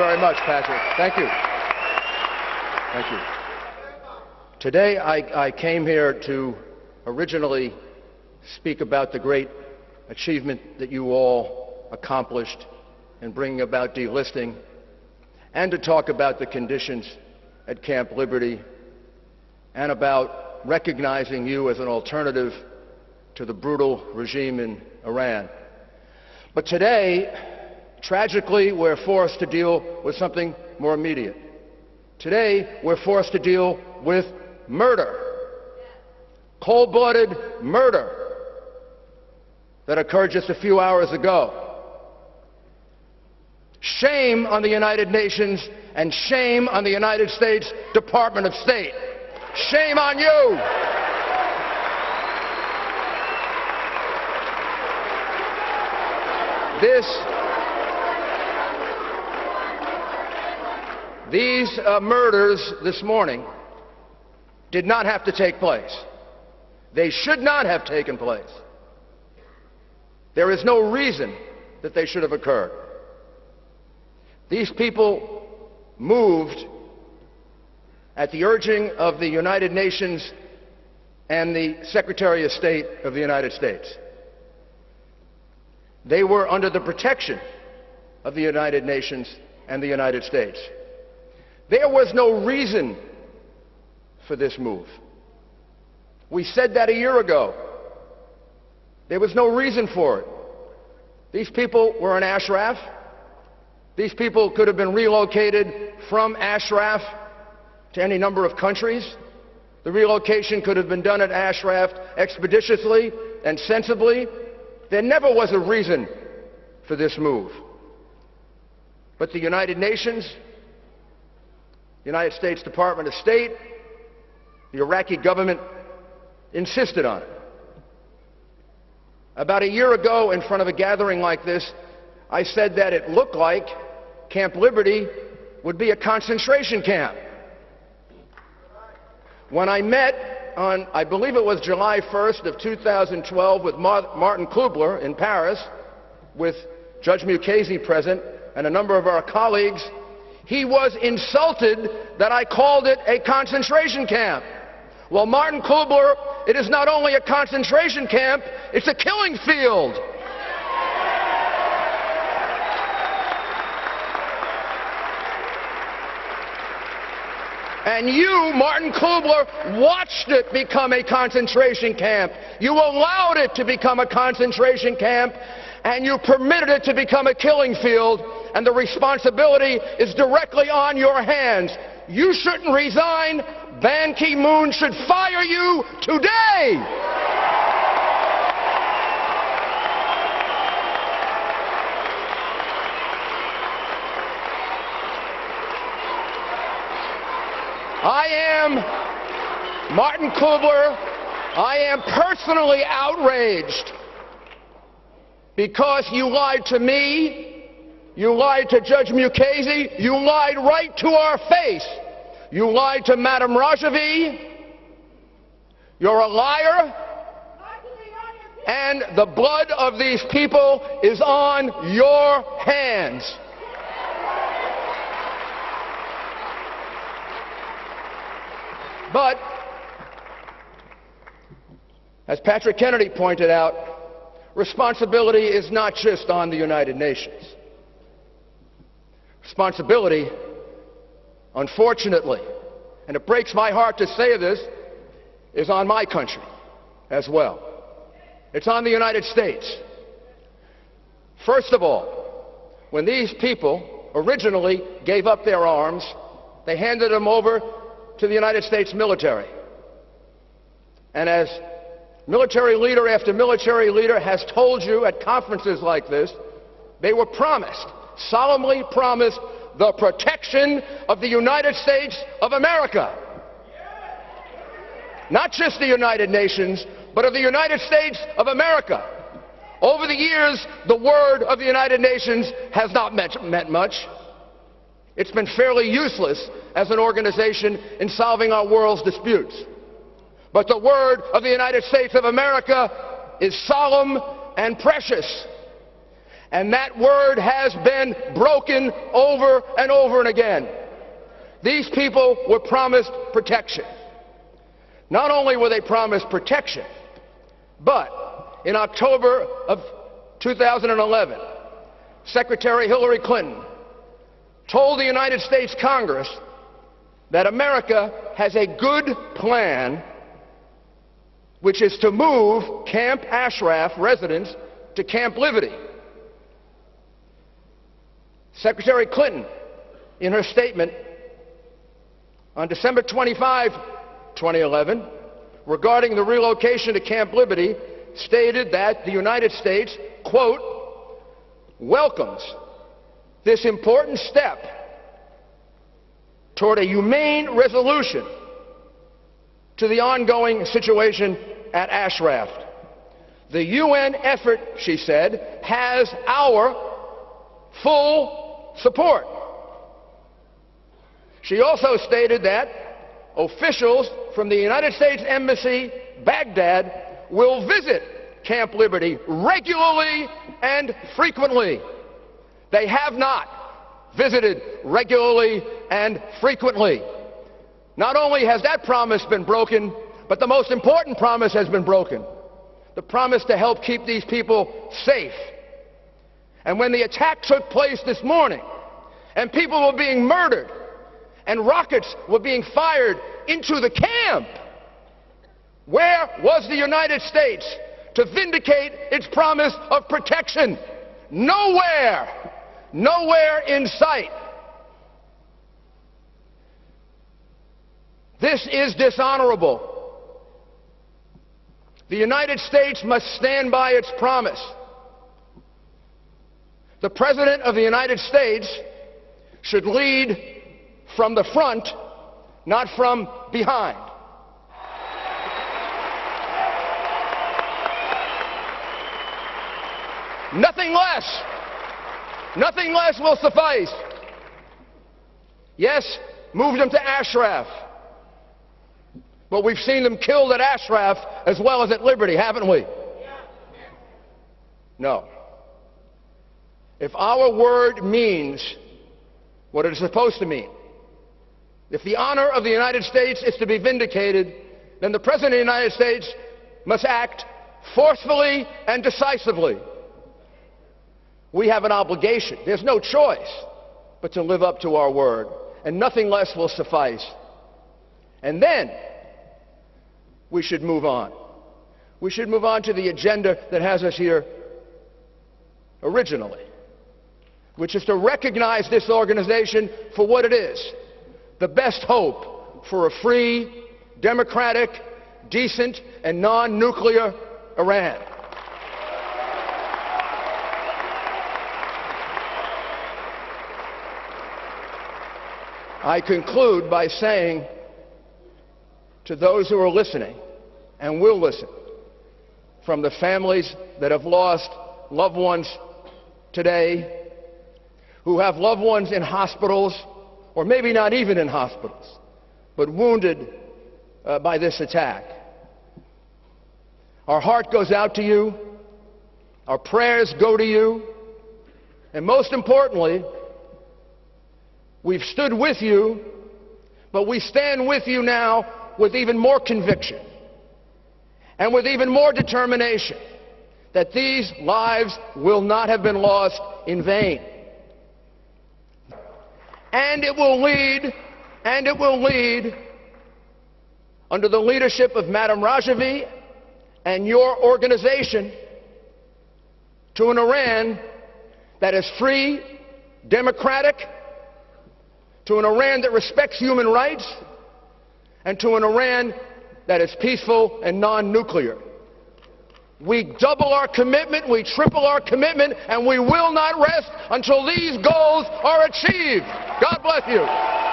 very much, Patrick. Thank you. Thank you. Today, I came here to originally speak about the great achievement that you all accomplished in bringing about delisting, and to talk about the conditions at Camp Liberty, and about recognizing you as an alternative to the brutal regime in Iran. But today, tragically, we're forced to deal with something more immediate. Today, we're forced to deal with murder, cold-blooded murder that occurred just a few hours ago. Shame on the United Nations and shame on the United States Department of State. Shame on you! These murders this morning did not have to take place. They should not have taken place. There is no reason that they should have occurred. These people moved at the urging of the United Nations and the Secretary of State of the United States. They were under the protection of the United Nations and the United States. There was no reason for this move. We said that a year ago. There was no reason for it. These people were in Ashraf. These people could have been relocated from Ashraf to any number of countries. The relocation could have been done at Ashraf expeditiously and sensibly. There never was a reason for this move. But the United Nations, the United States Department of State, the Iraqi government insisted on it. About a year ago, in front of a gathering like this, I said that it looked like Camp Liberty would be a concentration camp. When I met on, I believe it was July 1st of 2012, with Martin Kubler in Paris, with Judge Mukasey present and a number of our colleagues, he was insulted that I called it a concentration camp. Well, Martin Kubler, it is not only a concentration camp, it's a killing field. And you, Martin Kubler, watched it become a concentration camp. You allowed it to become a concentration camp, and you permitted it to become a killing field, and the responsibility is directly on your hands. You shouldn't resign. Ban Ki-moon should fire you today. I am Martin Kubler. I am personally outraged because you lied to me, you lied to Judge Mukasey, you lied right to our face. You lied to Madam Rajavi. You're a liar. And the blood of these people is on your hands. But, as Patrick Kennedy pointed out, responsibility is not just on the United Nations. Responsibility, unfortunately, and it breaks my heart to say this, is on my country as well. It's on the United States. First of all, when these people originally gave up their arms, they handed them over to the United States military. And as military leader after military leader has told you at conferences like this, they were promised, solemnly promised, the protection of the United States of America. Not just the United Nations, but of the United States of America. Over the years, the word of the United Nations has not meant much. It's been fairly useless as an organization in solving our world's disputes. But the word of the United States of America is solemn and precious. And that word has been broken over and over and again. These people were promised protection. Not only were they promised protection, but in October of 2011, Secretary Hillary Clinton told the United States Congress that America has a good plan, which is to move Camp Ashraf residents to Camp Liberty. Secretary Clinton, in her statement on December 25, 2011, regarding the relocation to Camp Liberty, stated that the United States, quote, welcomes this important step toward a humane resolution to the ongoing situation at Ashraf. The UN effort, she said, has our full support. She also stated that officials from the United States Embassy, Baghdad, will visit Camp Liberty regularly and frequently. They have not visited regularly and frequently. Not only has that promise been broken, but the most important promise has been broken. The promise to help keep these people safe. And when the attack took place this morning, and people were being murdered, and rockets were being fired into the camp, where was the United States to vindicate its promise of protection? Nowhere. Nowhere in sight. This is dishonorable. The United States must stand by its promise. The President of the United States should lead from the front, not from behind. Nothing less. Nothing less will suffice. Yes, move them to Ashraf. But we've seen them killed at Ashraf as well as at Liberty, haven't we? No. If our word means what it is supposed to mean, if the honor of the United States is to be vindicated, then the President of the United States must act forcefully and decisively. We have an obligation. There's no choice but to live up to our word, and nothing less will suffice. And then we should move on. We should move on to the agenda that has us here originally, which is to recognize this organization for what it is, the best hope for a free, democratic, decent, and non-nuclear Iran. I conclude by saying to those who are listening and will listen, from the families that have lost loved ones today, who have loved ones in hospitals, or maybe not even in hospitals, but wounded by this attack. Our heart goes out to you, our prayers go to you, and most importantly, we've stood with you, but we stand with you now with even more conviction and with even more determination that these lives will not have been lost in vain. And it will lead, under the leadership of Madam Rajavi and your organization, to an Iran that is free, democratic, to an Iran that respects human rights, and to an Iran that is peaceful and non-nuclear. We double our commitment, we triple our commitment, and we will not rest until these goals are achieved. God bless you.